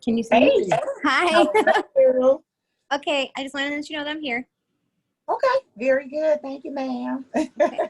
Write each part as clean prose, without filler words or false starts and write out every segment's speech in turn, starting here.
Can you see Hey, me? Hi. how are you? Okay, I just wanted to let you know that I'm here. Okay, very good. Thank you, ma'am. Okay.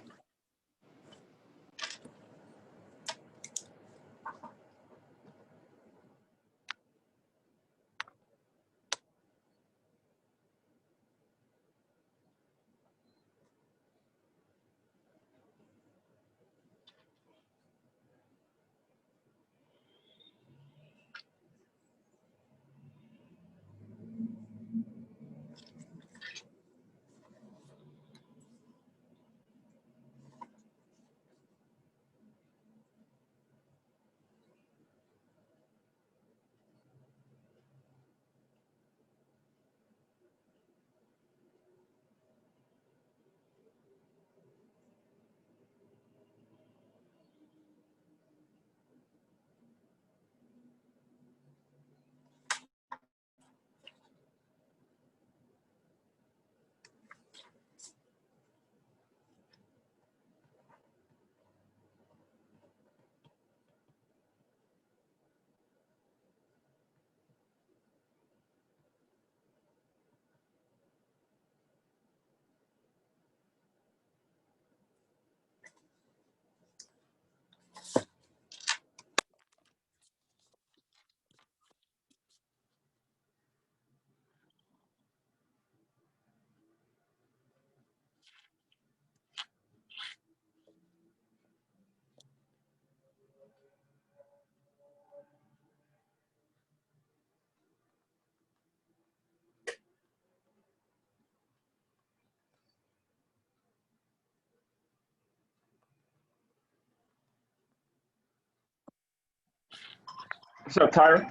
What's up, Tyra?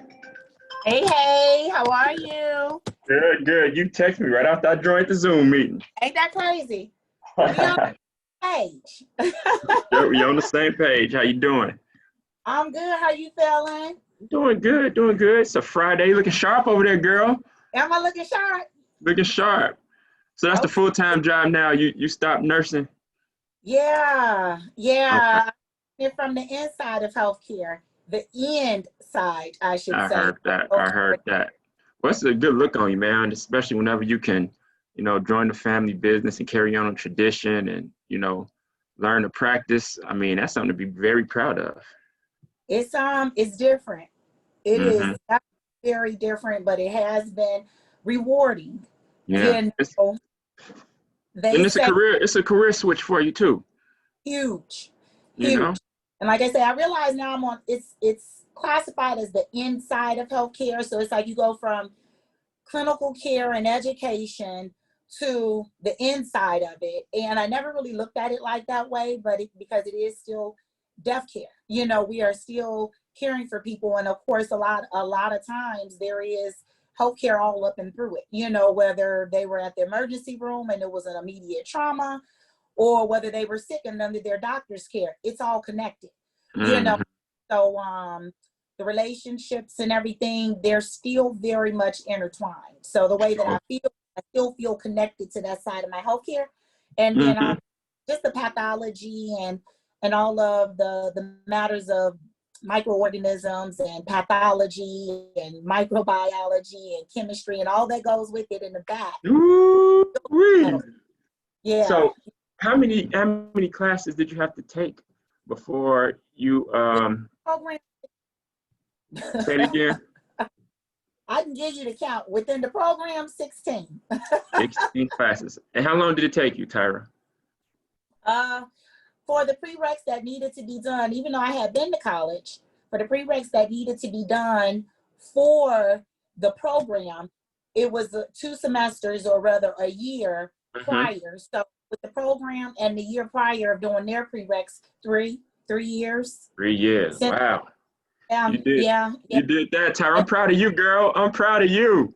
Hey, how are you? Good, good. You text me right after I joined the Zoom meeting. Ain't that crazy? We on the page. Yeah, we on the same page. How you doing? I'm good. How you feeling? Doing good, doing good. It's a Friday. Looking sharp over there, girl. Am I looking sharp? Looking sharp. So that's the Okay. full-time job now. You stopped nursing? Yeah, Okay. yeah. And from the inside of healthcare, the end side, I should I say. heard that. I heard that. Well, it's a good look on you, man, especially whenever you can, join the family business and carry on a tradition and, learn to practice. I mean, that's something to be very proud of. It's different. It is Mm-hmm. very different, but it has been rewarding. Yeah. You know, And they say it's a career switch for you too, huge, you know? huge. And like I say, I realize now it's classified as the inside of healthcare. So it's like you go from clinical care and education to the inside of it. And I never really looked at it like that way, but because it is still death care. We are still caring for people. And of course, a lot of times there is healthcare all up and through it, whether they were at the emergency room and it was an immediate trauma, or whether they were sick and under their doctor's care. It's all connected, you know. Mm-hmm. So the relationships and everything, they're still very much intertwined. So the way that I still feel connected to that side of my healthcare. And then Mm-hmm. just the pathology and all of the matters of microorganisms and pathology and microbiology and chemistry and all that goes with it in the back. Ooh-wee. Yeah. So how many classes did you have to take before you Program. say it again? I can give you the count. Within the program, 16. 16 classes. And how long did it take you, Tyra? For the prereqs that needed to be done, even though I had been to college, for the prereqs that needed to be done for the program, it was 2 semesters, or rather a year prior. So with the program and the year prior of doing their prereqs, 3 years. 3 years. Since, Wow. You yeah. did that, Tyra. I'm proud of you, girl. I'm proud of you.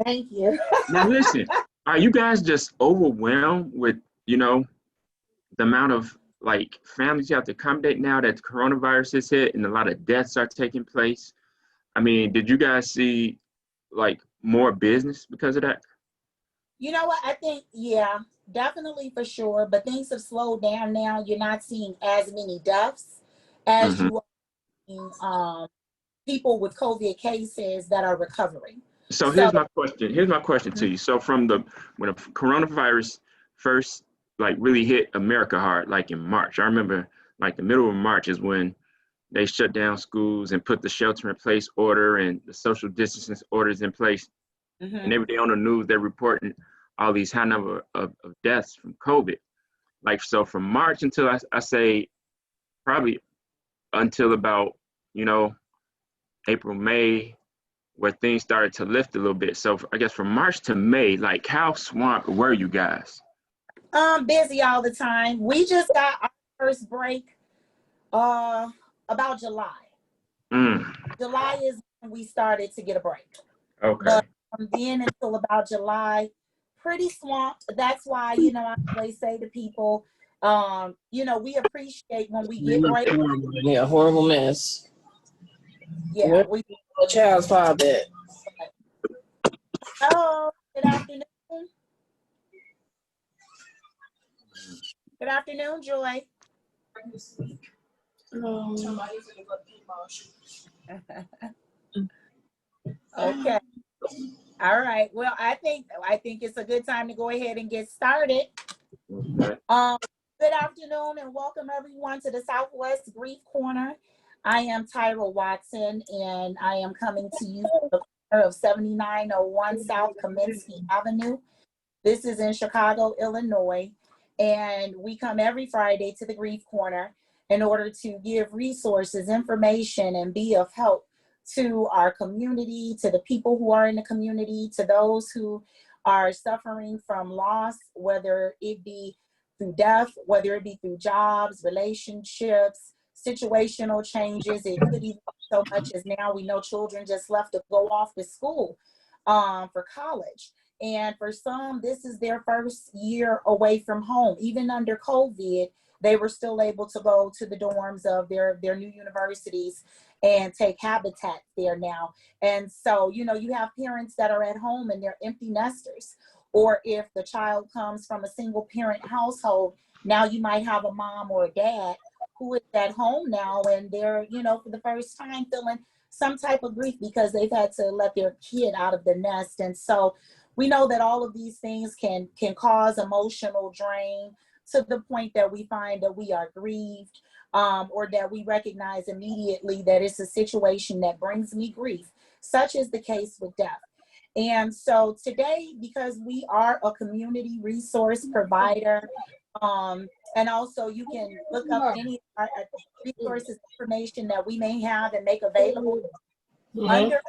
Thank you. Now listen, are you guys just overwhelmed with, the amount of like families you have to accommodate now that the coronavirus has hit and a lot of deaths are taking place? I mean, did you guys see like more business because of that? You know what? I think, yeah, definitely for sure. But things have slowed down now. You're not seeing as many deaths as Mm-hmm. you are seeing, people with COVID cases that are recovering. So here's my question. Here's my question to you. So from when the coronavirus first like really hit America hard, like in March, I remember like the middle of March is when they shut down schools and put the shelter in place order and the social distancing orders in place. And every day on the news, they're reporting all these high number of deaths from COVID. Like, so from March until I say probably until about, April, May, where things started to lift a little bit. So I guess from March to May, like how swamped were you guys? Busy all the time. We just got our first break about July. July is when we started to get a break. Okay. But from then until about July, pretty swamped. That's why, I always say to people, we appreciate when we get break. Yeah, horrible mess. Yeah, a child's father. Oh, good afternoon. Good afternoon, Joy. Okay. All right. Well, I think it's a good time to go ahead and get started. Good afternoon and welcome everyone to the Southwest Grief Corner. I am Tyra Watson and I am coming to you from the corner of 7901 South Kaminsky Avenue. This is in Chicago, Illinois, and we come every Friday to the Grief Corner in order to give resources, information, and be of help to our community, to the people who are in the community, to those who are suffering from loss, whether it be through death, whether it be through jobs, relationships, situational changes. It could even be so much as now we know children just left to go off to school for college. And for some, this is their first year away from home. Even under COVID, they were still able to go to the dorms of their new universities and take habitat there now. And so, you have parents that are at home and they're empty nesters. Or if the child comes from a single parent household, now you might have a mom or a dad who is at home now and they're, for the first time feeling some type of grief because they've had to let their kid out of the nest. And so we know that all of these things can cause emotional drain to the point that we find that we are grieved or that we recognize immediately that it's a situation that brings me grief, such is the case with death. And so today, because we are a community resource provider, and also you can look up any resources, information that we may have and make available under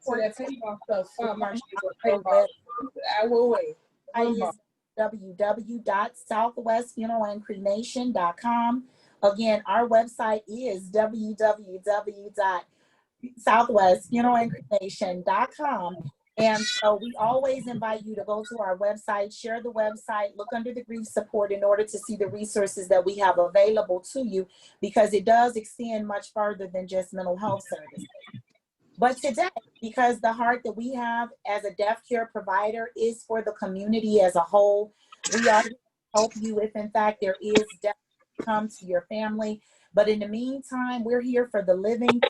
www.southwestfunerallandcremation.com. Again, our website is www.southwestfunerallandcremation.com. And so we always invite you to go to our website, share the website, look under the grief support in order to see the resources that we have available to you, because it does extend much further than just mental health services. But today, because the heart that we have as a deaf care provider is for the community as a whole, we are here to help you if in fact there is death come to your family. But in the meantime, we're here for the living,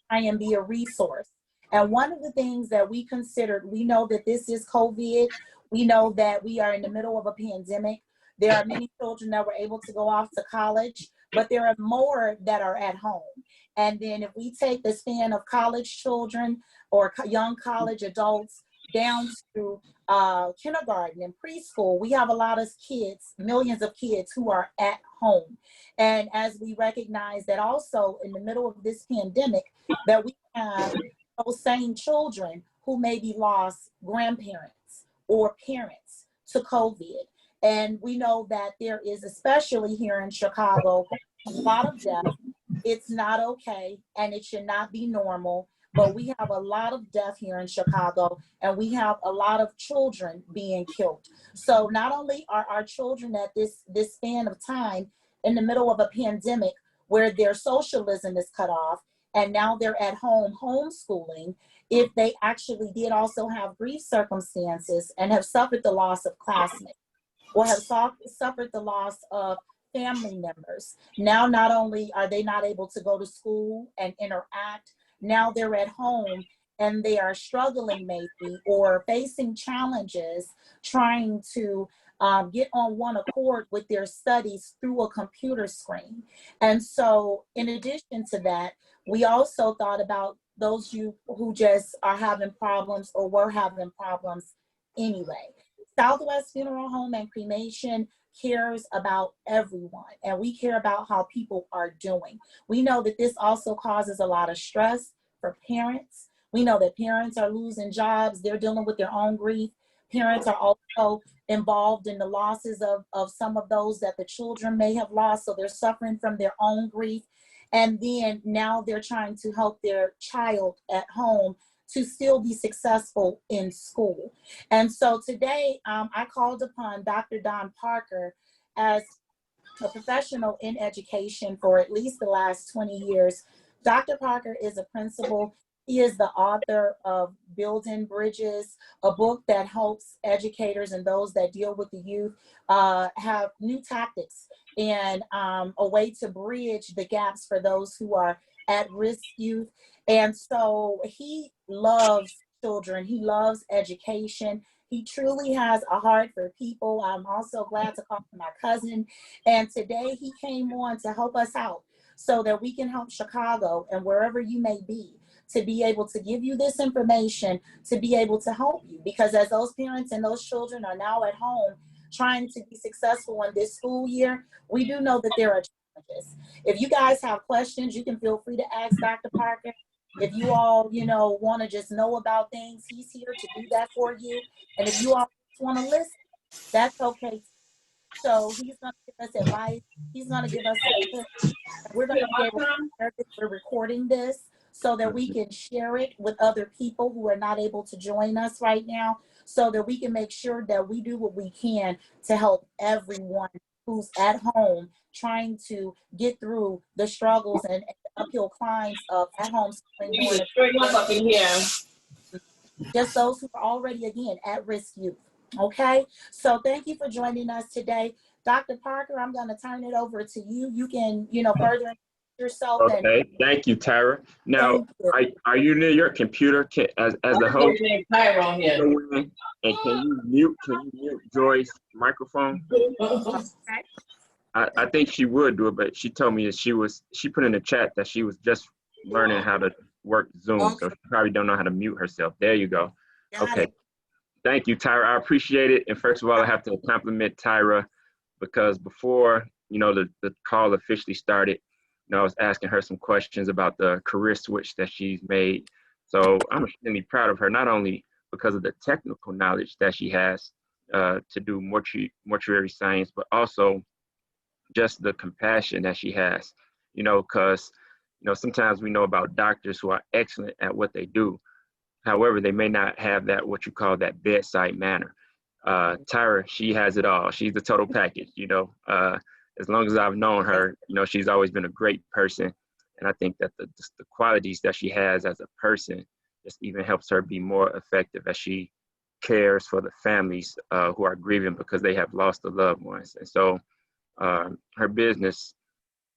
try and be a resource. And one of the things that we considered, we know that this is COVID. We know that we are in the middle of a pandemic. There are many children that were able to go off to college, but there are more that are at home. And then if we take the span of college children or young college adults down to kindergarten and preschool, we have a lot of kids, millions of kids who are at home. And as we recognize that also in the middle of this pandemic, that we have those same children who maybe lost grandparents or parents to COVID. And we know that there is, especially here in Chicago, a lot of death. It's not okay and it should not be normal, but we have a lot of death here in Chicago and we have a lot of children being killed. So not only are our children at this span of time in the middle of a pandemic where their socialism is cut off and now they're at home homeschooling, if they actually did also have grief circumstances and have suffered the loss of classmates or have suffered the loss of family members. Now, not only are they not able to go to school and interact now they're at home and they are struggling maybe or facing challenges trying to get on one accord with their studies through a computer screen. And so in addition to that, we also thought about those you who just are having problems or were having problems anyway. Southwest Funeral Home and Cremation cares about everyone, and we care about how people are doing. We know that this also causes a lot of stress for parents. We know that parents are losing jobs. They're dealing with their own grief. Parents are also involved in the losses of some of those that the children may have lost. So they're suffering from their own grief. And then now they're trying to help their child at home to still be successful in school. And so today I called upon Dr. Don Parker as a professional in education for at least the last 20 years. Dr. Parker is a principal. He is the author of Building Bridges, a book that helps educators and those that deal with the youth have new tactics and a way to bridge the gaps for those who are at-risk youth. And so he loves children. He loves education. He truly has a heart for people. I'm also glad to call him my cousin. And today he came on to help us out so that we can help Chicago and wherever you may be, to be able to give you this information, to be able to help you. Because as those parents and those children are now at home trying to be successful in this school year, we do know that there are challenges. If you guys have questions, you can feel free to ask Dr. Parker. If you all, want to just know about things, he's here to do that for you. And if you all just want to listen, that's okay. So he's going to give us advice. He's going to give us some tips. We're going to be able to share this. We're recording this so that we can share it with other people who are not able to join us right now, so that we can make sure that we do what we can to help everyone who's at home trying to get through the struggles and uphill climbs of at-home schooling. Just those who are already, again, at-risk youth. Okay, so thank you for joining us today. Dr. Parker, I'm going to turn it over to you. You can, further yourself. Okay, thank you, Tyra. Now, are you near your computer as the host? Tyrone here. And can you mute Joy's microphone? Okay. I think she would do it, but she told me that she put in the chat that she was just learning how to work Zoom, so she probably don't know how to mute herself. There you go. Okay. Thank you, Tyra. I appreciate it. And first of all, I have to compliment Tyra, because before, the call officially started, I was asking her some questions about the career switch that she's made. So I'm extremely proud of her, not only because of the technical knowledge that she has to do mortuary science, but also just the compassion that she has, because, sometimes we know about doctors who are excellent at what they do. However, they may not have what you call that bedside manner. Tyra, she has it all. She's the total package, as long as I've known her, she's always been a great person. And I think that the qualities that she has as a person just even helps her be more effective as she cares for the families who are grieving because they have lost the loved ones. And so her business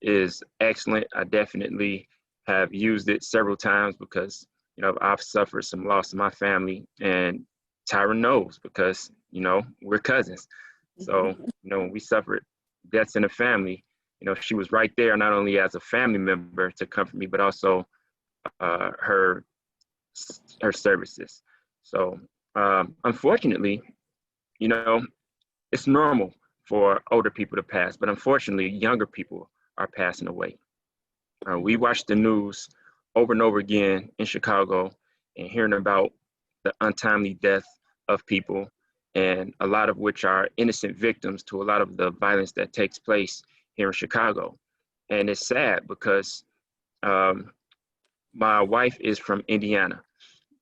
is excellent. I definitely have used it several times because, I've suffered some loss in my family, and Tyra knows because, we're cousins. So, when we suffered deaths in the family, she was right there, not only as a family member to comfort me, but also her services. So, unfortunately, it's normal for older people to pass, but unfortunately, younger people are passing away. We watch the news over and over again in Chicago and hearing about the untimely death of people, and a lot of which are innocent victims to a lot of the violence that takes place here in Chicago. And it's sad because my wife is from Indiana,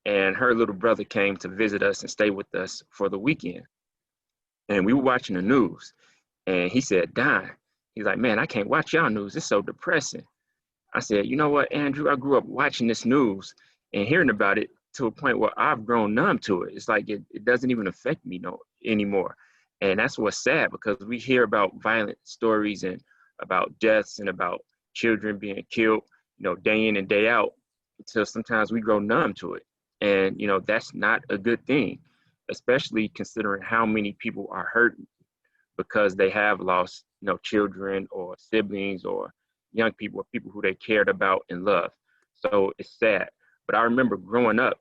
and her little brother came to visit us and stay with us for the weekend. And we were watching the news, and he said, Don, he's like, man, I can't watch y'all news. It's so depressing. I said, you know what, Andrew, I grew up watching this news and hearing about it to a point where I've grown numb to it. It's like it doesn't even affect me anymore. And that's what's sad, because we hear about violent stories and about deaths and about children being killed, day in and day out. until sometimes we grow numb to it. And, you know, that's not a good thing, especially considering how many people are hurting because they have lost, you know, children or siblings or young people or people who they cared about and loved. So it's sad. But I remember growing up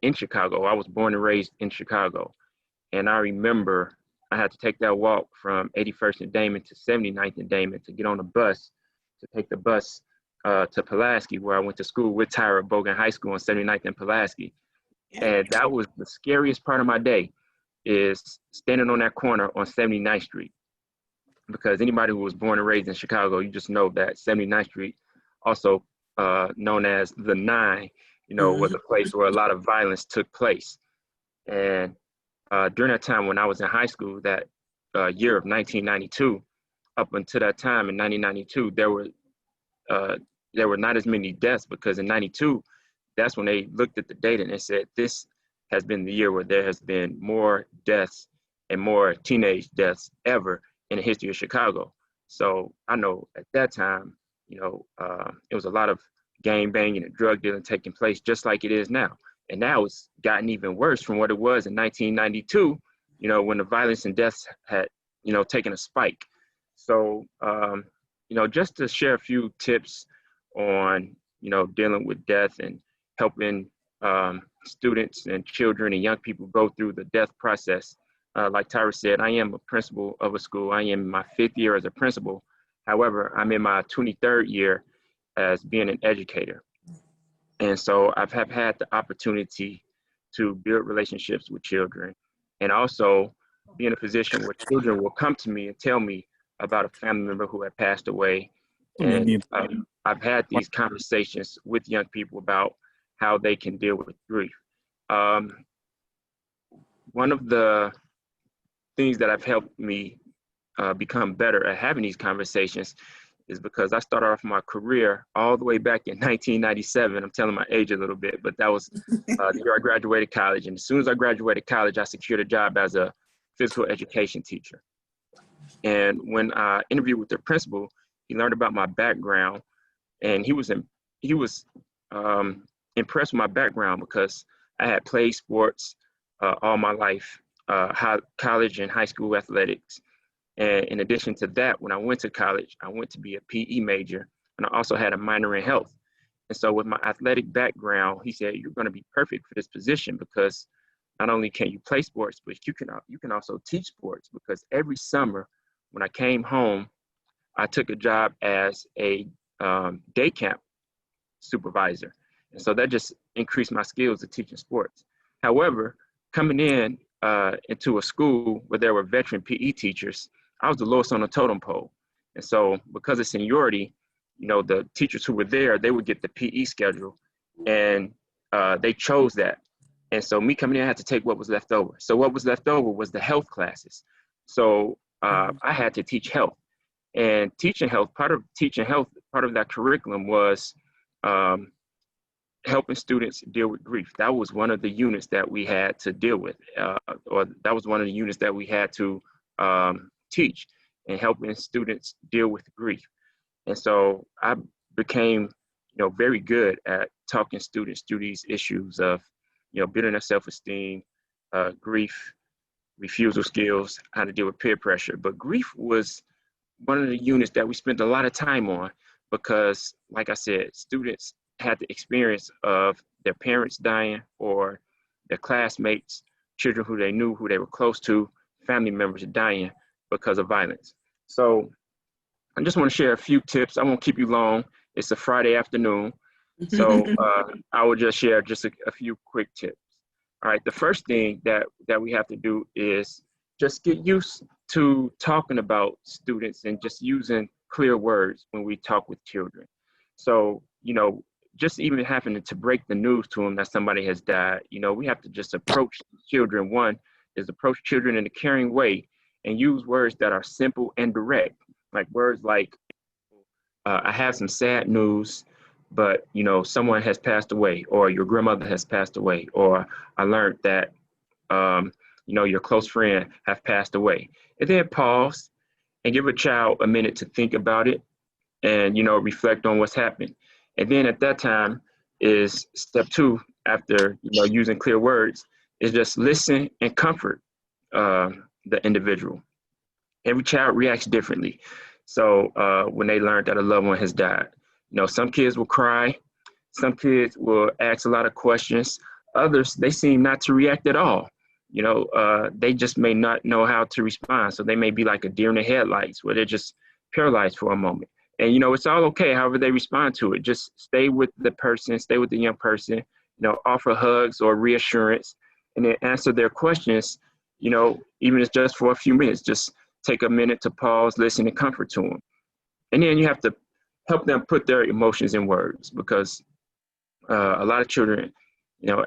in Chicago. I was born and raised in Chicago. And I remember I had to take that walk from 81st and Damon to 79th and Damon to get on a bus, to take the bus to Pulaski, where I went to school with Tyra Bogan High School on 79th and Pulaski. And that was the scariest part of my day, is standing on that corner on 79th Street. Because anybody who was born and raised in Chicago, you just know that 79th Street, also known as the Nine, you know, was a place where a lot of violence took place. And during that time when I was in high school, that year of 1992, up until that time in 1992, there were not as many deaths, because in 92, that's when they looked at the data and they said, this has been the year where there has been more deaths and more teenage deaths ever in the history of Chicago. So I know at that time, you know, it was a lot of gang banging and drug dealing taking place, just like it is now. And now it's gotten even worse from what it was in 1992, you know, when the violence and deaths had, you know, taken a spike. So, you know, just to share a few tips on, you know, dealing with death and helping students and children and young people go through the death process. Like Tyra said, I am a principal of a school. I am in my 5th year as a principal. However, I'm in my 23rd year as being an educator. And so I've had the opportunity to build relationships with children, and also be in a position where children will come to me and tell me about a family member who had passed away. And I've had these conversations with young people about how they can deal with grief. One of the things that have helped me become better at having these conversations is because I started off my career all the way back in 1997. I'm telling my age a little bit, but that was the year I graduated college. And as soon as I graduated college, I secured a job as a physical education teacher. And when I interviewed with the principal, he learned about my background, and he was impressed with my background because I had played sports all my life, college and high school athletics. And in addition to that, when I went to college, I went to be a PE major, and I also had a minor in health. And so with my athletic background, he said, you're going to be perfect for this position, because not only can you play sports, but you can also teach sports. Because every summer when I came home, I took a job as a day camp supervisor. And so that just increased my skills of teaching sports. However, coming in into a school where there were veteran PE teachers, I was the lowest on the totem pole. And so because of seniority, you know, the teachers who were there, they would get the PE schedule, and they chose that. And so me coming in, I had to take what was left over. So what was left over was the health classes. So I had to teach health. And teaching health, part of that curriculum was helping students deal with grief. That was one of the units that we had to deal with, or that was one of the units that we had to teach, and helping students deal with grief. And so I became, you know, very good at talking students through these issues of, you know, building their self-esteem, grief, refusal skills, how to deal with peer pressure. But grief was one of the units that we spent a lot of time on, because, like I said, students had the experience of their parents dying, or their classmates, children who they knew, who they were close to, family members dying because of violence. So I just want to share a few tips. I won't keep you long. It's a Friday afternoon. So I will just share just a few quick tips. All right, the first thing that we have to do is just get used to talking about students and just using clear words when we talk with children. So, you know, just even having to break the news to them that somebody has died, you know, we have to just approach children. One is approach children in a caring way and use words that are simple and direct, like words like, I have some sad news, but, you know, someone has passed away, or your grandmother has passed away, or I learned that, you know, your close friend have passed away. And then pause and give a child a minute to think about it and, you know, reflect on what's happened. And then at that time, is step two, after using clear words, is just listen and comfort the individual. Every child reacts differently. So when they learn that a loved one has died, some kids will cry, some kids will ask a lot of questions. Others, they seem not to react at all. They just may not know how to respond. So they may be like a deer in the headlights, where they're just paralyzed for a moment. And it's all okay however they respond to it. Just stay with the person, stay with the young person, offer hugs or reassurance, and then answer their questions, even if it's just for a few minutes. Just take a minute to pause, listen, and comfort to them. And then you have to help them put their emotions in words, because a lot of children,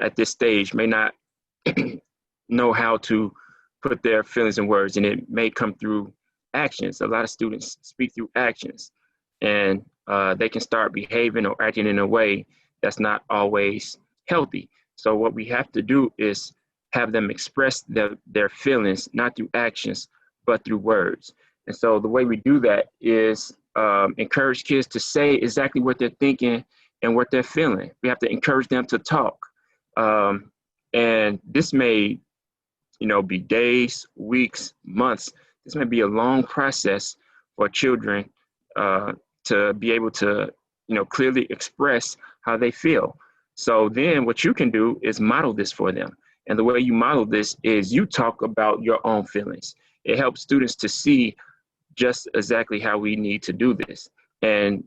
at this stage may not know how to put their feelings in words, and it may come through actions. A lot of students speak through actions, and they can start behaving or acting in a way that's not always healthy. So what we have to do is have them express their feelings, not through actions, but through words. And so the way we do that is encourage kids to say exactly what they're thinking and what they're feeling. We have to encourage them to talk. And this may, be days, weeks, months. This may be a long process for children to be able to, clearly express how they feel. So then what you can do is model this for them. And the way you model this is you talk about your own feelings. It helps students to see just exactly how we need to do this. And,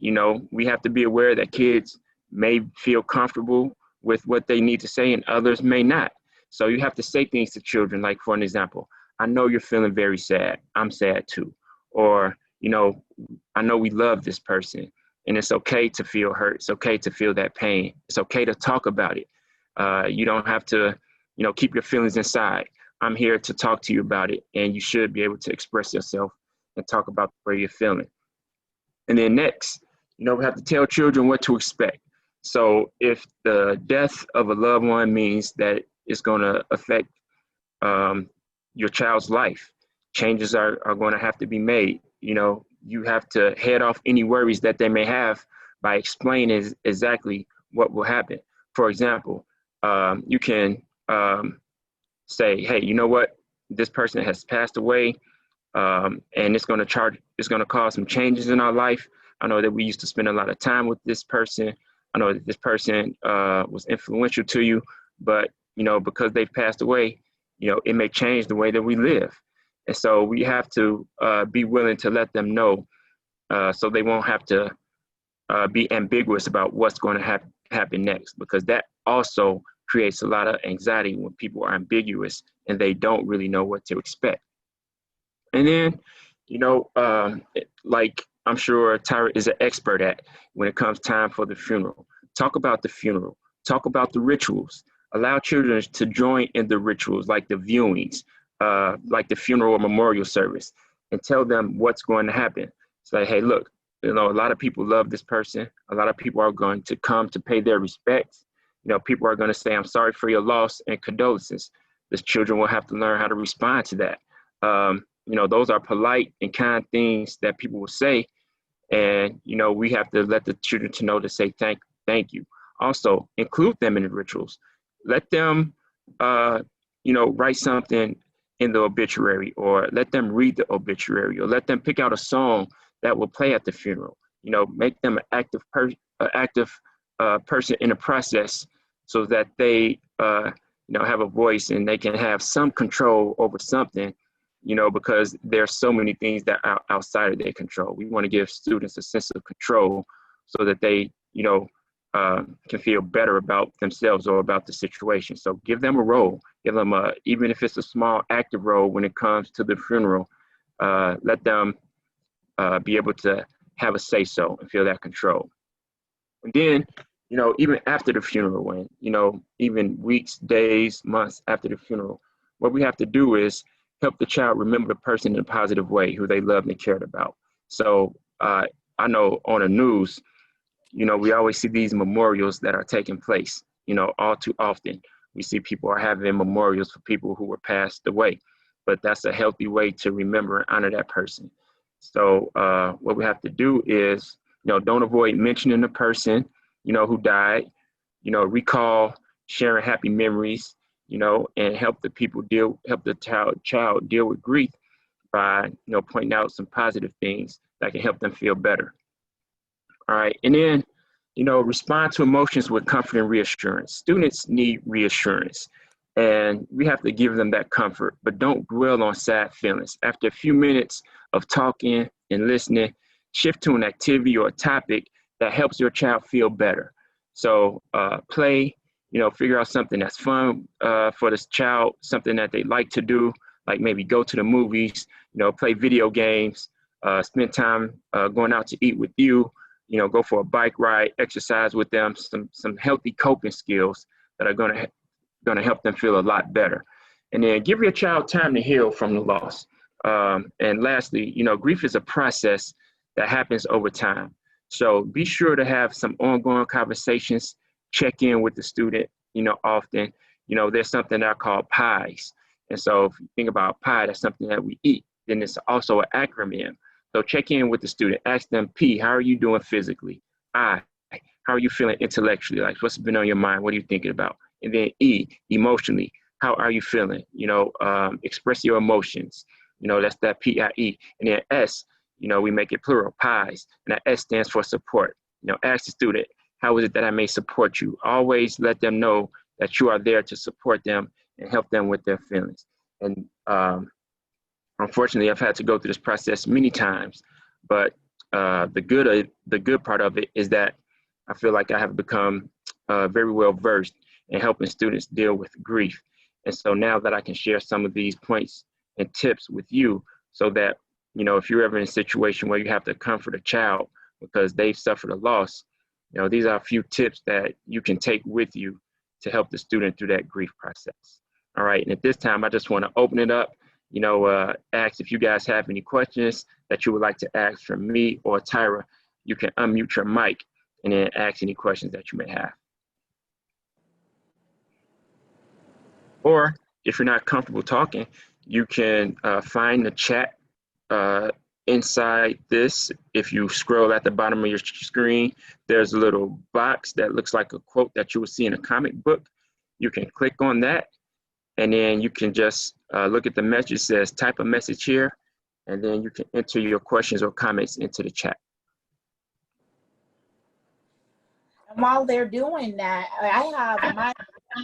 we have to be aware that kids may feel comfortable with what they need to say and others may not. So you have to say things to children, like, for an example, I know you're feeling very sad. I'm sad too. Or, I know we love this person, and it's okay to feel hurt. It's okay to feel that pain. It's okay to talk about it. You don't have to, keep your feelings inside. I'm here to talk to you about it, and you should be able to express yourself and talk about where you're feeling. And then next, we have to tell children what to expect. So if the death of a loved one means that it's going to affect your child's life, changes are going to have to be made. You have to head off any worries that they may have by explaining exactly what will happen. For example, you can say, hey, you know what? This person has passed away, and it's going to cause some changes in our life. I know that we used to spend a lot of time with this person. I know that this person was influential to you, but because they've passed away, it may change the way that we live. And so we have to be willing to let them know, so they won't have to be ambiguous about what's going to happen next, because that also creates a lot of anxiety when people are ambiguous and they don't really know what to expect. And then, like I'm sure Tyra is an expert at, when it comes time for the funeral, talk about the funeral, talk about the rituals, allow children to join in the rituals, like the viewings, like the funeral or memorial service, and tell them what's going to happen. Say, hey, look, a lot of people love this person. A lot of people are going to come to pay their respects. People are going to say, I'm sorry for your loss and condolences. The children will have to learn how to respond to that. Those are polite and kind things that people will say. And, we have to let the children to know to say thank you. Also, include them in the rituals. Let them, write something in the obituary, or let them read the obituary, or let them pick out a song that will play at the funeral. Make them an active person in the process, so that they, have a voice and they can have some control over something, because there's so many things that are outside of their control. We want to give students a sense of control so that they, can feel better about themselves or about the situation. So give them a role, give them even if it's a small active role when it comes to the funeral, let them be able to have a say-so and feel that control. And then, even after the funeral, when, even weeks, days, months after the funeral, what we have to do is help the child remember the person in a positive way who they loved and cared about. So I know on the news, we always see these memorials that are taking place, all too often. We see people are having memorials for people who were passed away, but that's a healthy way to remember and honor that person. So what we have to do is, don't avoid mentioning the person, who died. recall, sharing happy memories, and help the child deal with grief by, pointing out some positive things that can help them feel better. All right. And then, respond to emotions with comfort and reassurance. Students need reassurance, and we have to give them that comfort, but don't dwell on sad feelings. After a few minutes of talking and listening, shift to an activity or a topic that helps your child feel better. So play, figure out something that's fun for this child, something that they like to do, like maybe go to the movies, play video games, spend time going out to eat with you, go for a bike ride, exercise with them, some healthy coping skills that are going to help them feel a lot better. And then give your child time to heal from the loss. And lastly, grief is a process that happens over time. So be sure to have some ongoing conversations, check in with the student, often. There's something that I call pies. And so if you think about pie, that's something that we eat. Then it's also an acronym. So check in with the student, ask them, P, how are you doing physically? I, how are you feeling intellectually? Like, what's been on your mind? What are you thinking about? And then E, emotionally, how are you feeling? Express your emotions. That's that PIE. And then S, we make it plural, pies. And that S stands for support. Ask the student, how is it that I may support you? Always let them know that you are there to support them and help them with their feelings. And unfortunately, I've had to go through this process many times, but the good part of it is that I feel like I have become very well versed in helping students deal with grief. And so now that I can share some of these points and tips with you so that, if you're ever in a situation where you have to comfort a child because they've suffered a loss, these are a few tips that you can take with you to help the student through that grief process. All right, and at this time, I just want to open it up, ask if you guys have any questions that you would like to ask from me or Tyra. You can unmute your mic and then ask any questions that you may have. Or if you're not comfortable talking, you can find the chat inside this. If you scroll at the bottom of your screen, there's a little box that looks like a quote that you would see in a comic book. You can click on that, and then you can just look at the message. It says type a message here, and then you can enter your questions or comments into the chat. And while they're doing that, I have my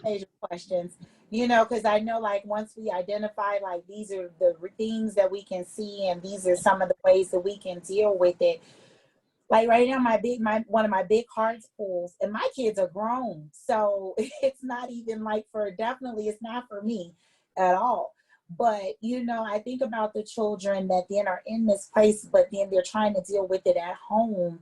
major questions, because I know, like, once we identify, like, these are the things that we can see and these are some of the ways that we can deal with it. Like right now, one of my big hearts pulls, and my kids are grown, so it's not even like it's not for me at all. But I think about the children that then are in this place, but then they're trying to deal with it at home.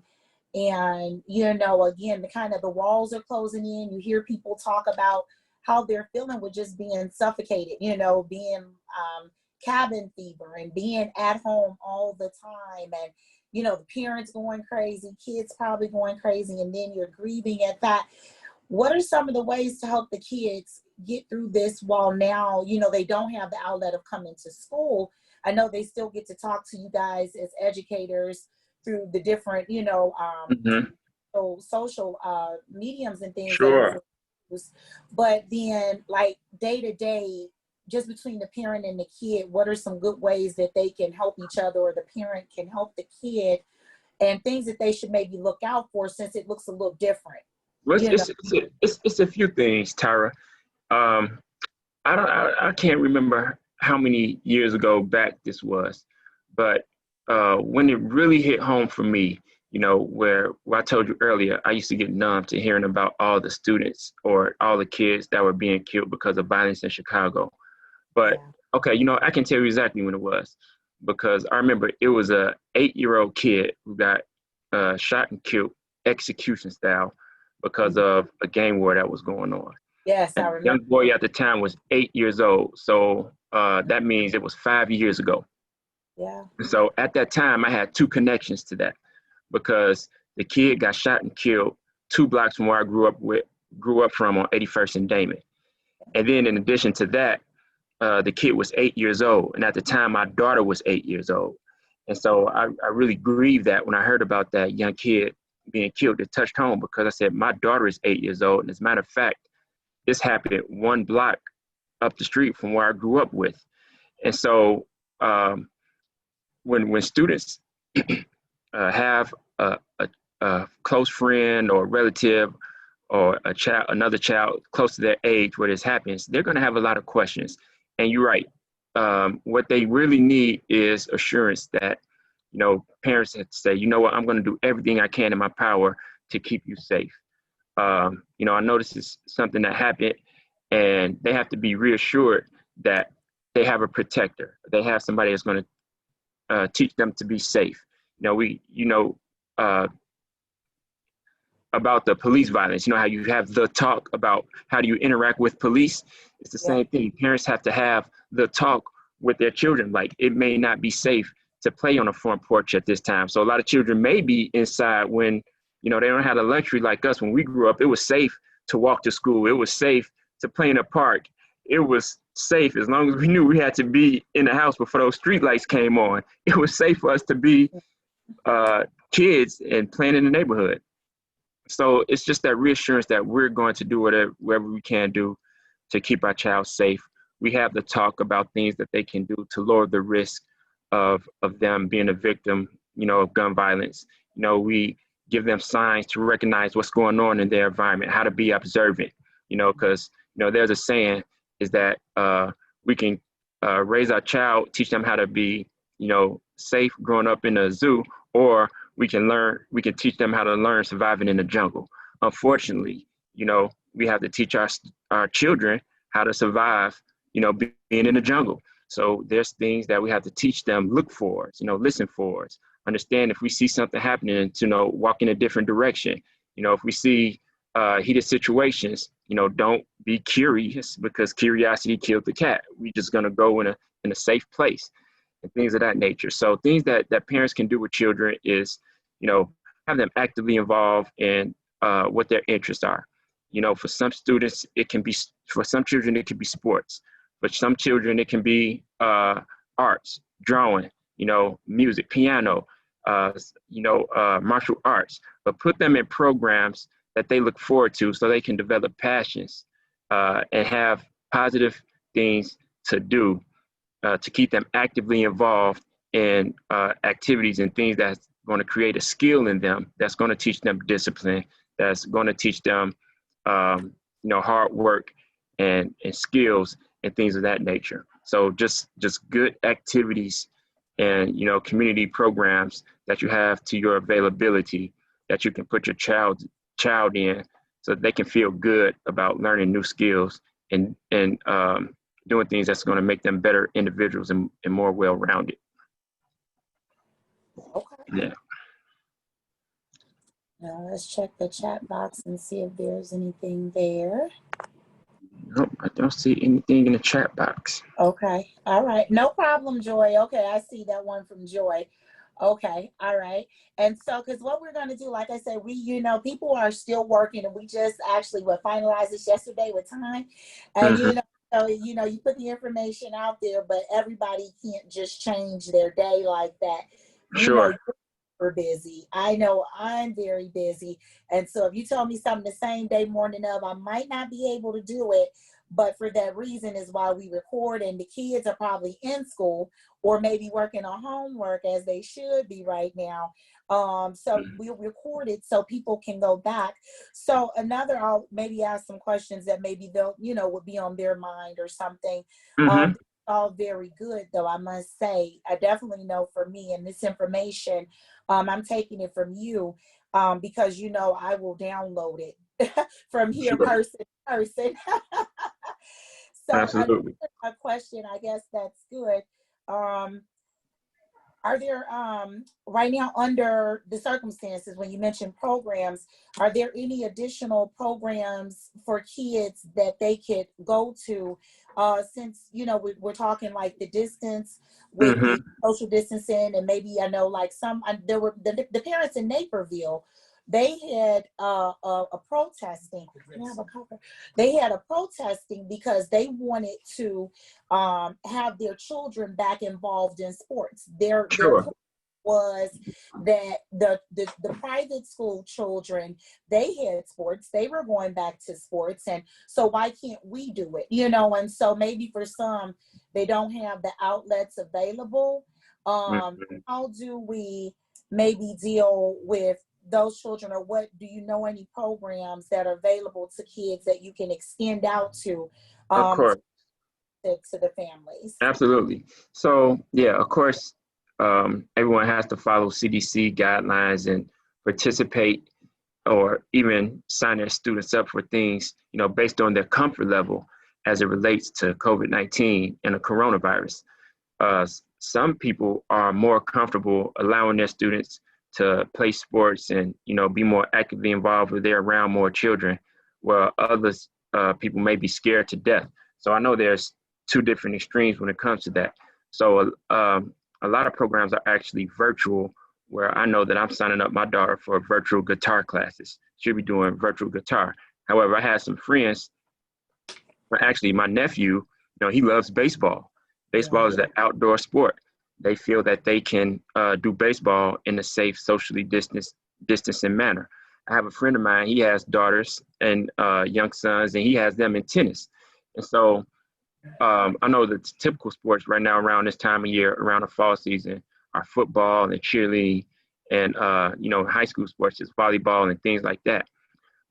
And again, the walls are closing in. You hear people talk about how they're feeling with just being suffocated, being cabin fever and being at home all the time, and the parents going crazy, kids probably going crazy, and then you're grieving at that. What are some of the ways to help the kids get through this while now, they don't have the outlet of coming to school? I know they still get to talk to you guys as educators through the different, social mediums and things. Sure. But then, like, day to day, just between the parent and the kid, what are some good ways that they can help each other, or the parent can help the kid, and things that they should maybe look out for since it looks a little different? Well, it's a few things, Tyra. I can't remember how many years ago back this was, but when it really hit home for me, where I told you earlier, I used to get numb to hearing about all the students or all the kids that were being killed because of violence in Chicago. But okay, I can tell you exactly when it was, because I remember it was a 8-year-old kid who got shot and killed execution style because of a gang war that was going on. Yes, I remember. The young boy at the time was 8 years old, so that means it was 5 years ago. Yeah. So at that time, I had two connections to that, because the kid got shot and killed 2 blocks from where I grew up from on 81st and Damon. And then in addition to that, the kid was 8 years old. And at the time, my daughter was 8 years old. And so I really grieved that when I heard about that young kid being killed, it touched home because I said, my daughter is 8 years old. And as a matter of fact, this happened 1 block up the street from where I grew up with. And so when students have a close friend or relative or another child close to their age where this happens, they're going to have a lot of questions. And you're right. What they really need is assurance that, parents have to say, you know what, I'm going to do everything I can in my power to keep you safe. I know this is something that happened, and they have to be reassured that they have a protector. They have somebody that's going to teach them to be safe. About the police violence, how you have the talk about how do you interact with police. It's the same thing. Parents have to have the talk with their children. Like, it may not be safe to play on a front porch at this time. So a lot of children may be inside when, they don't have the luxury like us. When we grew up, it was safe to walk to school. It was safe to play in a park. It was safe as long as we knew we had to be in the house before those street lights came on. It was safe for us to be kids and playing in the neighborhood. So it's just that reassurance that we're going to do whatever we can do to keep our child safe. We have to talk about things that they can do to lower the risk of them being a victim, of gun violence. We give them signs to recognize what's going on in their environment, how to be observant, because, there's a saying is that we can raise our child, teach them how to be, safe growing up in a zoo, or we can teach them how to learn surviving in the jungle. Unfortunately, we have to teach our children how to survive, being in the jungle. So there's things that we have to teach them, look for, listen for, understand if we see something happening, to walk in a different direction. If we see heated situations, don't be curious, because curiosity killed the cat. We're just gonna go in a safe place and things of that nature. So things that parents can do with children is, have them actively involved in what their interests are. For some students, for some children, it can be sports. For some children, it can be arts, drawing, music, piano, martial arts. But put them in programs that they look forward to so they can develop passions and have positive things to do to keep them actively involved in activities and things that's going to create a skill in them, that's going to teach them discipline, that's going to teach them, hard work and skills and things of that nature. So just good activities and, community programs that you have to your availability that you can put your child in so that they can feel good about learning new skills and doing things that's going to make them better individuals and more well-rounded. Okay. Yeah. Now let's check the chat box and see if there's anything there. Nope, I don't see anything in the chat box. Okay. All right. No problem, Joy. Okay. I see that one from Joy. Okay. All right. And so, because what we're going to do, like I said, people are still working, and we just actually finalized this yesterday with time. And, you put the information out there, but everybody can't just change their day like that. Sure. You're busy. I know I'm very busy. And so if you tell me something the same day morning of, I might not be able to do it. But for that reason is why we record, and the kids are probably in school or maybe working on homework as they should be right now. So we'll record it so people can go back. So I'll maybe ask some questions that maybe they'll, would be on their mind or something. Mm-hmm. All very good, though, I must say. I definitely know for me, and this information, I'm taking it from you because, I will download it from here, Sure. person to person. So Absolutely. a question, I guess that's good. Are there, right now, under the circumstances, when you mentioned programs, are there any additional programs for kids that they could go to? Since, we're talking like the distance with Mm-hmm. the social distancing, and maybe I know like there were the parents in Naperville, they had a protesting. Can I have a cover? They had a protesting because they wanted to have their children back involved in sports. Their Sure. was that the private school children, they had sports, they were going back to sports, and so why can't we do it, and so maybe for some they don't have the outlets available. How do we maybe deal with those children, or what do you know any programs that are available to kids that you can extend out to, Of course. to the families? Absolutely. So yeah, of course, everyone has to follow CDC guidelines and participate or even sign their students up for things, based on their comfort level as it relates to COVID-19 and the coronavirus. Some people are more comfortable allowing their students to play sports and, be more actively involved if they're around more children, while others, people may be scared to death. So I know there's two different extremes when it comes to that. So a lot of programs are actually virtual, where I know that I'm signing up my daughter for virtual guitar classes. She'll be doing virtual guitar. However, I had some friends, actually my nephew, he loves baseball. Baseball is an outdoor sport. They feel that they can do baseball in a safe, socially distancing manner. I have a friend of mine, he has daughters and young sons, and he has them in tennis. And so I know the typical sports right now around this time of year, around the fall season, are football and cheerleading, and high school sports is volleyball and things like that.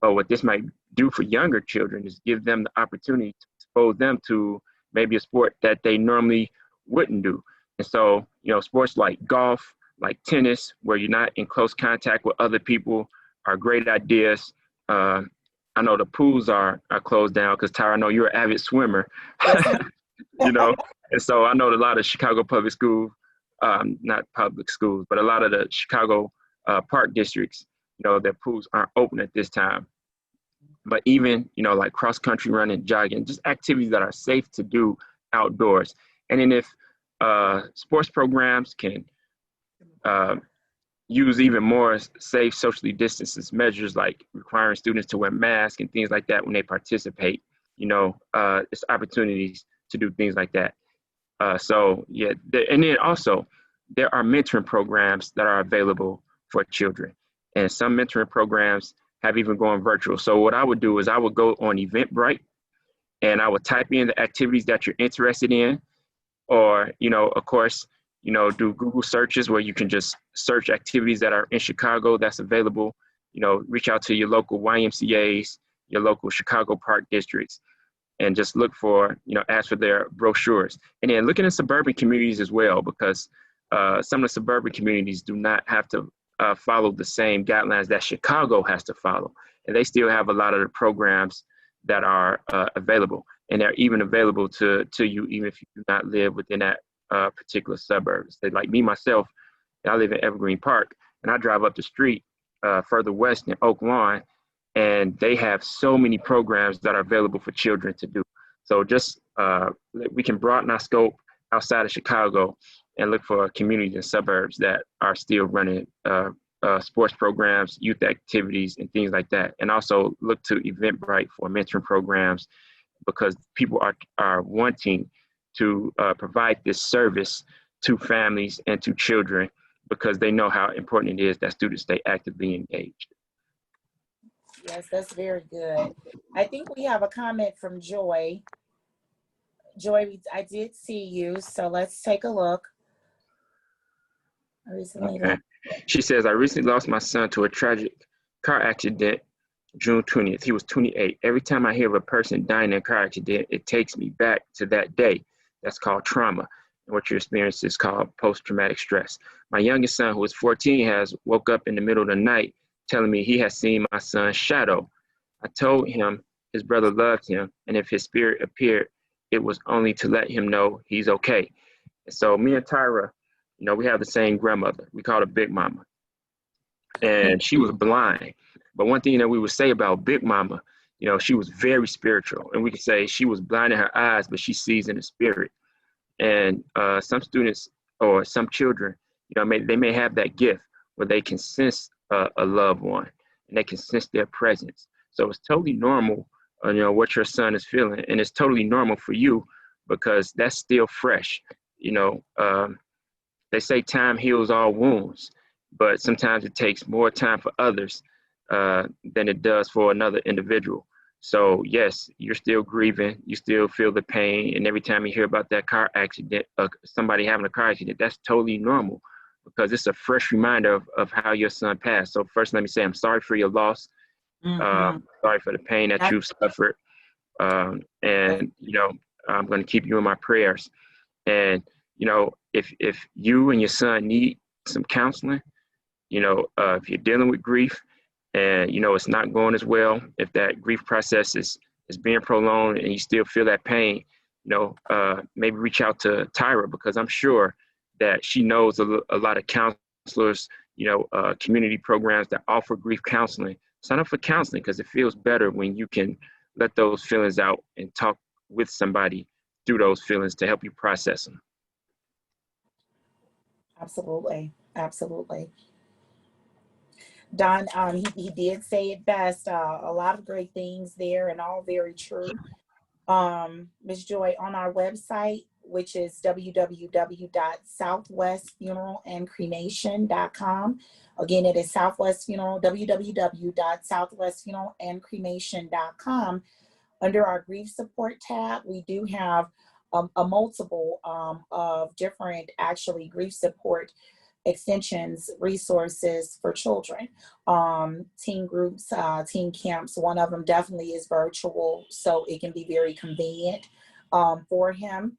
But what this might do for younger children is give them the opportunity to expose them to maybe a sport that they normally wouldn't do. And so, sports like golf, like tennis, where you're not in close contact with other people, are great ideas. I know the pools are closed down because, Tyra, I know you're an avid swimmer, and so I know a lot of Chicago public schools, not public schools, but a lot of the Chicago park districts, their pools aren't open at this time. But even, like cross-country running, jogging, just activities that are safe to do outdoors. And then if sports programs can use even more safe socially distancing measures, like requiring students to wear masks and things like that when they participate, it's opportunities to do things like that. So yeah, and then also there are mentoring programs that are available for children, and some mentoring programs have even gone virtual. So what I would do is I would go on Eventbrite and I would type in the activities that you're interested in, or, of course, do Google searches where you can just search activities that are in Chicago that's available, reach out to your local YMCAs, your local Chicago park districts, and just look for, ask for their brochures. And then look in the suburban communities as well, because some of the suburban communities do not have to follow the same guidelines that Chicago has to follow. And they still have a lot of the programs that are available. And they're even available to you, even if you do not live within that particular suburbs. Like me, myself, I live in Evergreen Park, and I drive up the street further west in Oak Lawn, and they have so many programs that are available for children to do. So just we can broaden our scope outside of Chicago and look for communities and suburbs that are still running sports programs, youth activities, and things like that. And also look to Eventbrite for mentoring programs, because people are wanting to provide this service to families and to children, because they know how important it is that students stay actively engaged. Yes, that's very good. I think we have a comment from Joy. Joy, I did see you, so let's take a look. Okay. She says, I recently lost my son to a tragic car accident June 20th. He was 28. Every time I hear of a person dying in a car accident, it takes me back to that day. That's called trauma. And what you experience is called post-traumatic stress. My youngest son, who is 14, has woke up in the middle of the night telling me he has seen my son's shadow. I told him his brother loved him, and if his spirit appeared, it was only to let him know he's okay. And so me and Tyra, we have the same grandmother. We call her Big Mama. And she was blind. But one thing that we would say about Big Mama, she was very spiritual. And we could say she was blind in her eyes, but she sees in the spirit. And some students or some children, they may have that gift where they can sense a loved one, and they can sense their presence. So it's totally normal, what your son is feeling. And it's totally normal for you, because that's still fresh. they say time heals all wounds, but sometimes it takes more time for others than it does for another individual. So yes, you're still grieving, you still feel the pain, and every time you hear about that car accident, somebody having a car accident, that's totally normal because it's a fresh reminder of how your son passed. So first, let me say I'm sorry for your loss. Sorry for the pain that you've suffered, and I'm going to keep you in my prayers. And if you and your son need some counseling, if you're dealing with grief and it's not going as well, if that grief process is being prolonged and you still feel that pain, maybe reach out to Tyra, because I'm sure that she knows a lot of counselors, community programs that offer grief counseling. Sign up for counseling because it feels better when you can let those feelings out and talk with somebody through those feelings to help you process them. Absolutely. Absolutely. Don, he did say it best. A lot of great things there and all very true. Ms. Joy, on our website, which is www.southwestfunerallandcremation.com. Again, it is Southwest Funeral, www.southwestfunerallandcremation.com. Under our grief support tab, we do have a multiple of different actually grief support extensions, resources for children, teen groups, teen camps. One of them definitely is virtual, so it can be very convenient for him.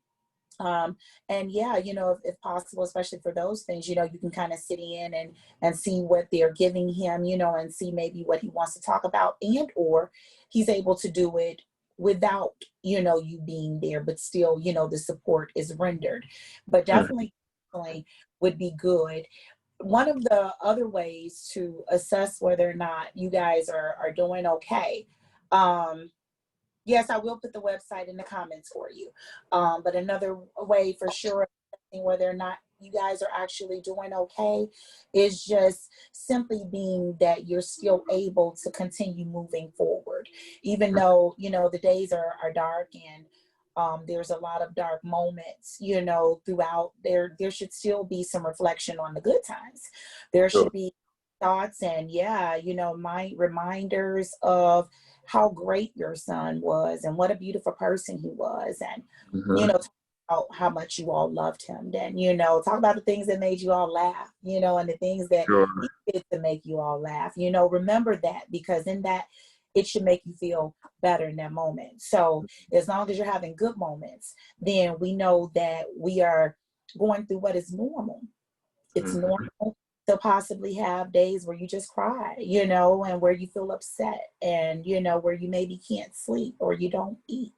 And yeah, if possible, especially for those things, you can kind of sit in and see what they're giving him, and see maybe what he wants to talk about, and or he's able to do it without, you being there, but still, the support is rendered. But definitely would be good. One of the other ways to assess whether or not you guys are doing okay, yes, I will put the website in the comments for you. But another way for sure, whether or not you guys are actually doing okay, is just simply being that you're still able to continue moving forward, even though, the days are dark and there's a lot of dark moments, throughout there should still be some reflection on the good times. There should be thoughts and my reminders of how great your son was and what a beautiful person he was, and talk about how much you all loved him. Then talk about the things that made you all laugh, and the things that he did to make you all laugh. Remember that, because in that it should make you feel better in that moment. So as long as you're having good moments, then we know that we are going through what is normal. It's normal to possibly have days where you just cry, and where you feel upset, and, where you maybe can't sleep or you don't eat.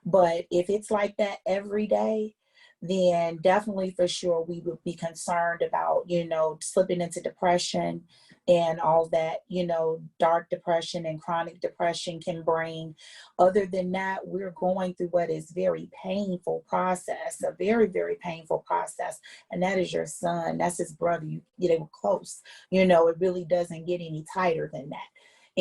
But if it's like that every day, then definitely for sure we would be concerned about, slipping into depression and all that, dark depression and chronic depression can bring. Other than that, we're going through what is very painful process, a very, very painful process. And that is your son. That's his brother. They were close. It really doesn't get any tighter than that.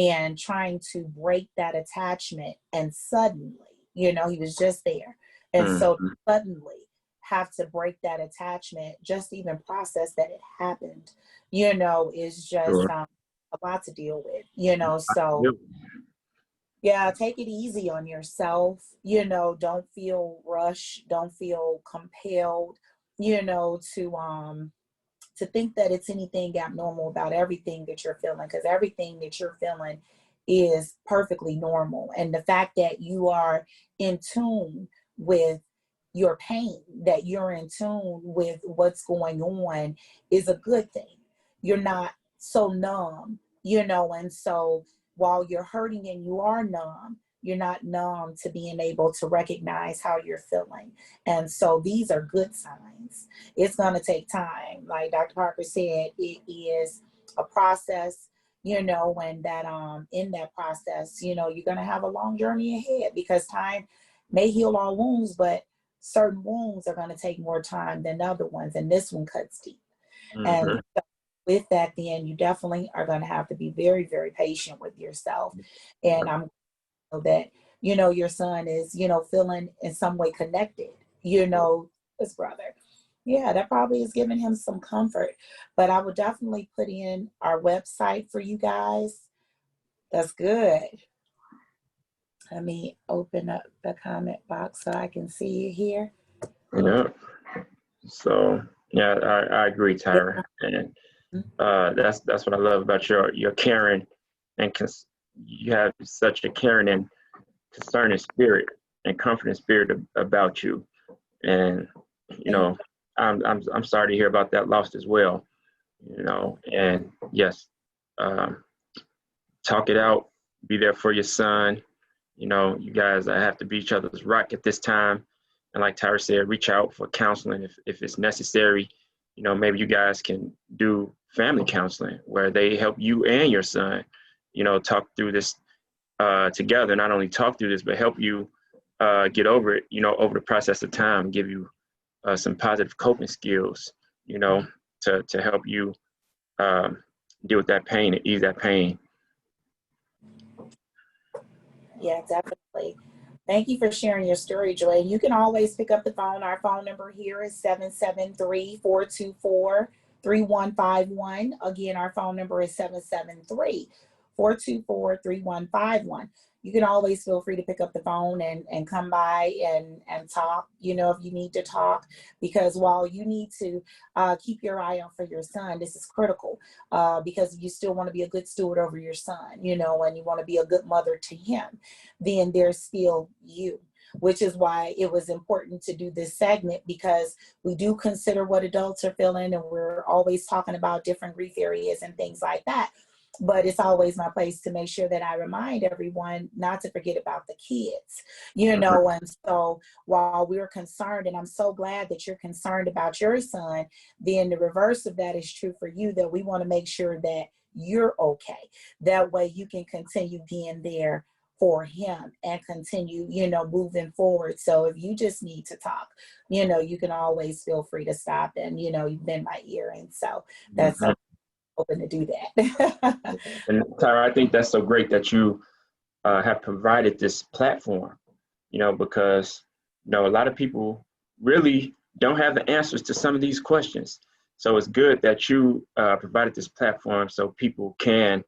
And trying to break that attachment, and suddenly, he was just there. And so suddenly have to break that attachment, just even process that it happened, is just a lot to deal with, so yeah, take it easy on yourself, don't feel rushed, don't feel compelled, to think that it's anything abnormal about everything that you're feeling, because everything that you're feeling is perfectly normal. And the fact that you are in tune with your pain, that you're in tune with what's going on, is a good thing. You're not so numb, and so while you're hurting and you are numb, you're not numb to being able to recognize how you're feeling. And so these are good signs. It's going to take time. Like Dr. Parker said, it is a process, and that in that process, you're going to have a long journey ahead, because time may heal all wounds, but certain wounds are going to take more time than other ones. And this one cuts deep. And so with that, then you definitely are going to have to be very, very patient with yourself. And I'm that your son is feeling in some way connected, his brother, Yeah, that probably is giving him some comfort. But I would definitely put in our website for you guys. That's good. Let me open up the comment box so I can see you here. Yeah. So yeah, I agree, Tyra, and that's what I love about your caring and you have such a caring and concerning spirit and confident spirit about you. And you know, I'm sorry to hear about that loss as well. You know, and yes, um, talk it out. Be there for your son. You know, you guys have to be each other's rock at this time. And like Tyra said, reach out for counseling if it's necessary. You know, maybe you guys can do family counseling where they help you and your son, you know, talk through this together. Not only talk through this, but help you get over it, you know, over the process of time, give you some positive coping skills, you know, to help you um, deal with that pain and ease that pain. Yeah, definitely. Thank you for sharing your story, Joy. You can always pick up the phone. Our phone number here is 773-424-3151. Again, our phone number is 773-424-3151. You can always feel free to pick up the phone and come by and talk, you know, if you need to talk, because while you need to keep your eye out for your son, this is critical because you still want to be a good steward over your son, you know, and you want to be a good mother to him. Then there's still you, which is why it was important to do this segment, because we do consider what adults are feeling, and we're always talking about different grief areas and things like that. But it's always my place to make sure that I remind everyone not to forget about the kids, you know. And so while we're concerned, and I'm so glad that you're concerned about your son, then the reverse of that is true for you, that we want to make sure that you're okay. That way you can continue being there for him and continue, you know, moving forward. So if you just need to talk, you know, you can always feel free to stop, and, you know, you've been my ear. And so that's so open to do that. And Tyra, I think that's so great that you have provided this platform, you know, because, you know, a lot of people really don't have the answers to some of these questions. So it's good that you provided this platform so people can,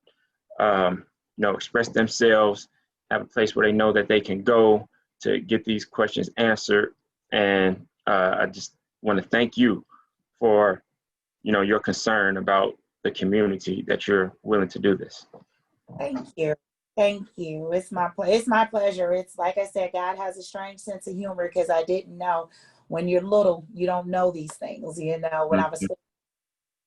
you know, express themselves, have a place where they know that they can go to get these questions answered. And I just want to thank you for, you know, your concern about the community, that you're willing to do this. Thank you. Thank you. It's my pleasure. It's like I said, God has a strange sense of humor, because I didn't know. When you're little, you don't know these things. You know, when I was,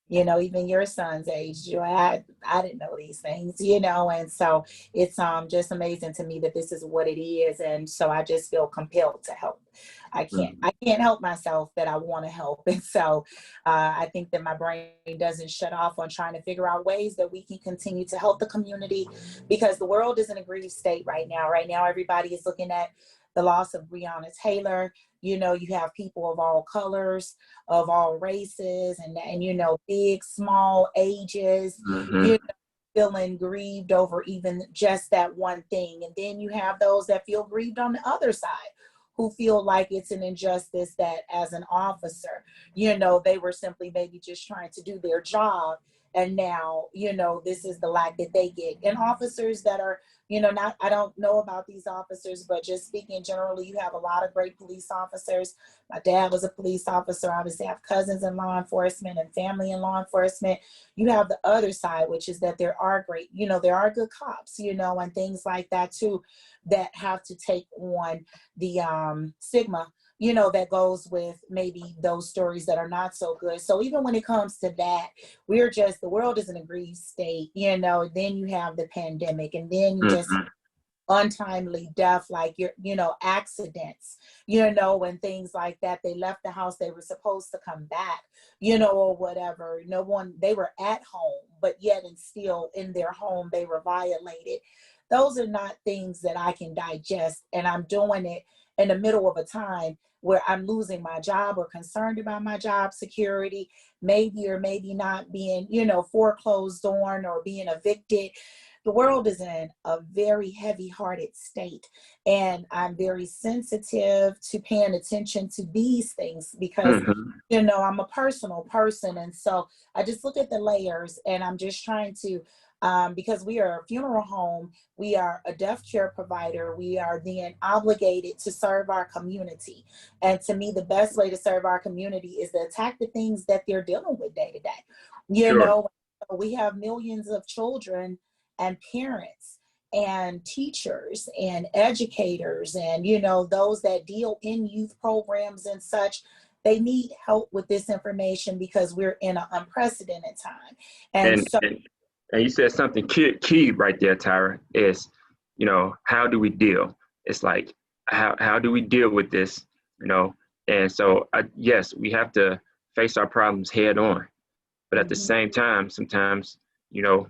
you know, even your son's age, I didn't know these things, you know. And so it's just amazing to me that this is what it is. And so I just feel compelled to help. I can't help myself, that I want to help. And so I think that my brain doesn't shut off on trying to figure out ways that we can continue to help the community, because the world is in a grief state right now. Right now, everybody is looking at the loss of Breonna Taylor. You know, you have people of all colors, of all races, and you know, big, small ages, you know, feeling grieved over even just that one thing. And then you have those that feel grieved on the other side, who feel like it's an injustice that as an officer, you know, they were simply maybe just trying to do their job. And now, you know, this is the lack that they get. And officers that are, you know, not, I don't know about these officers, but just speaking generally, you have a lot of great police officers. My dad was a police officer. Obviously, I have cousins in law enforcement and family in law enforcement. You have the other side, which is that there are great, you know, there are good cops, you know, and things like that too, that have to take on the stigma, you know, that goes with maybe those stories that are not so good. So even when it comes to that, the world is in a grief state, you know. Then you have the pandemic, and then you just untimely death, like you know, accidents, you know, and things like that. They left the house, they were supposed to come back, you know, or whatever. No one, they were at home, but yet and still in their home, they were violated. Those are not things that I can digest. And I'm doing it in the middle of a time where I'm losing my job, or concerned about my job security, maybe or maybe not being, you know, foreclosed on or being evicted. the world is in a very heavy-hearted state, and I'm very sensitive to paying attention to these things because, Mhm. you know, I'm a personal person. And so I just look at the layers, and I'm just trying to, because we are a funeral home, we are a death care provider, we are then obligated to serve our community. And to me, the best way to serve our community is to attack the things that they're dealing with day to day. You Sure. know, we have millions of children and parents and teachers and educators and, you know, those that deal in youth programs and such. They need help with this information because we're in an unprecedented time. And And so, and you said something key right there, Tyra, is, you know, how do we deal? It's like, how do we deal with this, you know? And so, yes, we have to face our problems head on. But at the mhm, same time, sometimes, you know,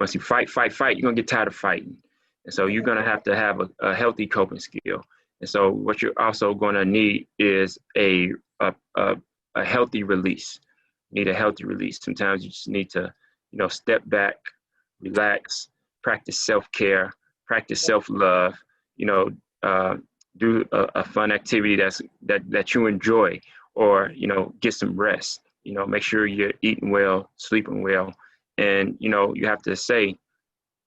once you fight, you're going to get tired of fighting. And so you're going to have a healthy coping skill. And so what you're also going to need is a healthy release. You need a healthy release. Sometimes you just need to, you know, step back, relax, practice self-care, practice self-love, you know, do a fun activity that you enjoy, or, you know, get some rest, you know, make sure you're eating well, sleeping well. And, you know, you have to say,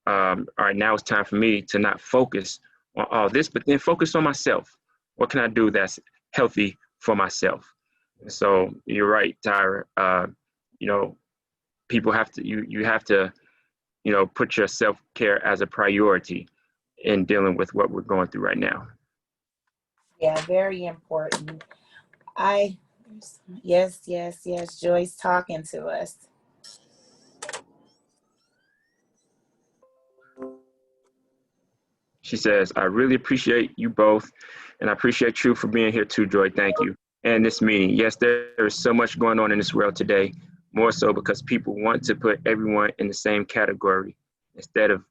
all right, now it's time for me to not focus on all this, but then focus on myself. What can I do that's healthy for myself? So you're right, Tyra. You know, people have to, you have to, you know, put your self-care as a priority in dealing with what we're going through right now. yeah, very important. I, yes, yes, yes, Joyce talking to us. She says, I really appreciate you both, and I appreciate you for being here too, Joy. Thank you. And this meeting. Yes, there is so much going on in this world today, more so because people want to put everyone in the same category instead of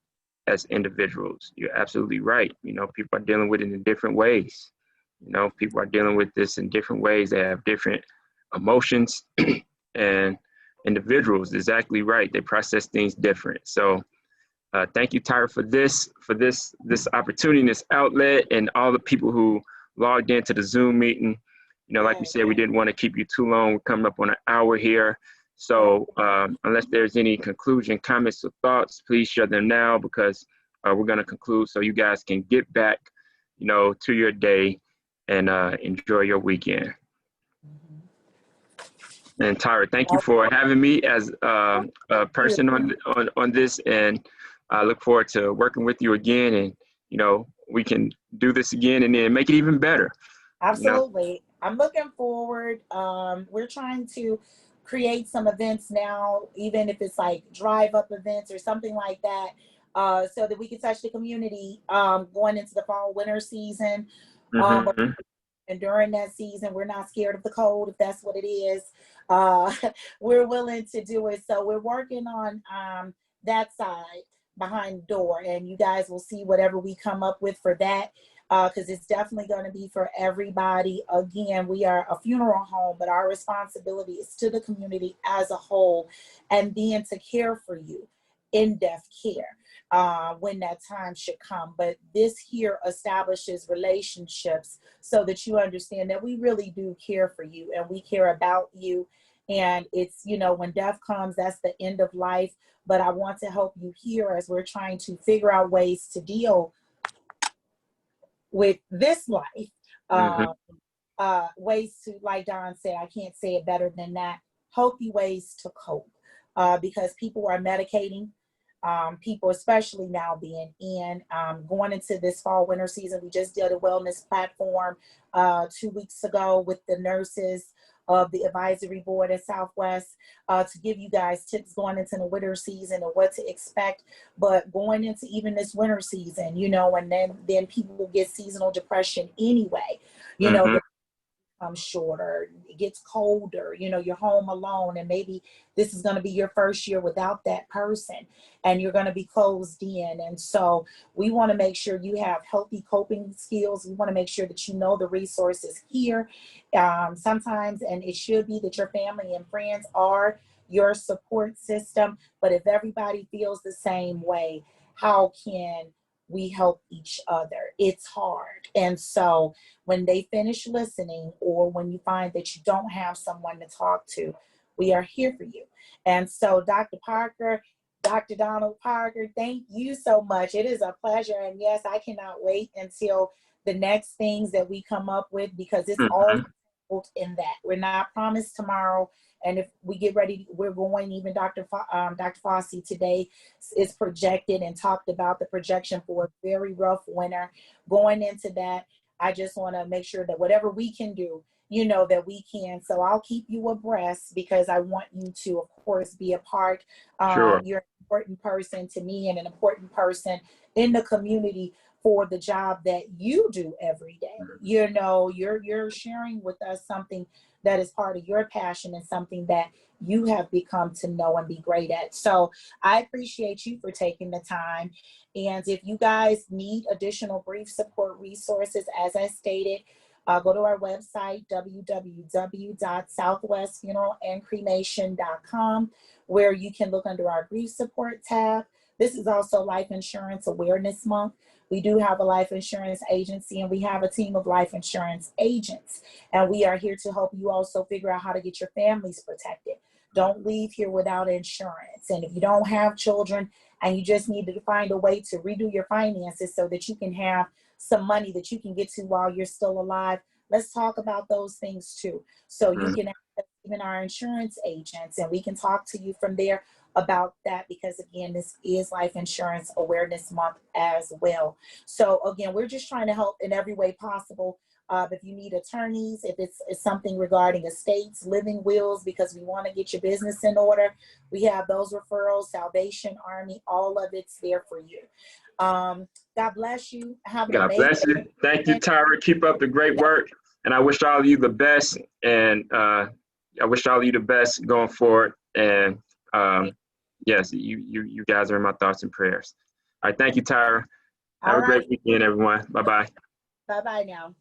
as individuals. You're absolutely right. You know, people are dealing with it in different ways. You know, people are dealing with this in different ways. They have different emotions and individuals, exactly right. They process things different. So thank you, Tyra, for this opportunity, this outlet, and all the people who logged into the Zoom meeting. You know, like we said, we didn't want to keep you too long. We're coming up on an hour here. So unless there's any conclusion, comments, or thoughts, please share them now, because we're going to conclude so you guys can get back, you know, to your day and enjoy your weekend. And Tyra, thank you for having me as a person on this, and I look forward to working with you again, and, you know, we can do this again and then make it even better. Absolutely. You know? I'm looking forward. We're trying to create some events now, even if it's like drive-up events or something like that, so that we can touch the community going into the fall winter season. Mm-hmm. And during that season, we're not scared of the cold, if that's what it is. We're willing to do it. So we're working on that side behind the door, and you guys will see whatever we come up with for that, because it's definitely going to be for everybody. Again, we are a funeral home, but our responsibility is to the community as a whole, and then to care for you in death care when that time should come. But this here establishes relationships so that you understand that we really do care for you and we care about you. And it's, you know, when death comes, that's the end of life. But I want to help you here as we're trying to figure out ways to deal with this life. Ways to, like Don said, I can't say it better than that, healthy ways to cope, because people are medicating. People, especially now being in, going into this fall winter season. We just did a wellness platform 2 weeks ago with the nurses of the advisory board at Southwest to give you guys tips going into the winter season and what to expect. But going into even this winter season, you know, and then people will get seasonal depression anyway. You know, the shorter, it gets colder, you know, you're home alone, and maybe this is going to be your first year without that person, and you're going to be closed in. And so we want to make sure you have healthy coping skills. We want to make sure that you know the resources here. Sometimes, and it should be that your family and friends are your support system. But if everybody feels the same way, how can we help each other? It's hard. And so when they finish listening, or when you find that you don't have someone to talk to, we are here for you. And so Dr. Parker, Dr. Donald Parker, thank you so much. It is a pleasure. And yes, I cannot wait until the next things that we come up with, because it's all in that. We're not promised tomorrow. And if we get ready, we're going, even Dr. Fossey today is projected and talked about the projection for a very rough winter. Going into that, I just want to make sure that whatever we can do, you know, that we can. So I'll keep you abreast, because I want you to, of course, be a part. Sure. You're an important person to me and an important person in the community for the job that you do every day. You know, you're sharing with us something that is part of your passion and something that you have become to know and be great at. So I appreciate you for taking the time. And if you guys need additional grief support resources, as I stated, go to our website, www.southwestfunerallandcremation.com, where you can look under our grief support tab. This is also Life Insurance Awareness Month. We do have a life insurance agency, and we have a team of life insurance agents. And we are here to help you also figure out how to get your families protected. Don't leave here without insurance. And if you don't have children and you just need to find a way to redo your finances so that you can have some money that you can get to while you're still alive, let's talk about those things too. So you can access even our insurance agents, and we can talk to you from there about that, because again, this is Life Insurance Awareness Month as well. So again, we're just trying to help in every way possible. If you need attorneys, if it's something regarding estates, living wills, because we want to get your business in order, we have those referrals, Salvation Army, all of it's there for you. God bless you. Have an God bless you. Thank you, Tyra. Keep up the great work. And I wish all of you the best. And I wish all of you the best going forward. And yes, you guys are in my thoughts and prayers. All right. Thank you, Tyra. Have a great weekend, everyone. Bye-bye. Bye-bye now.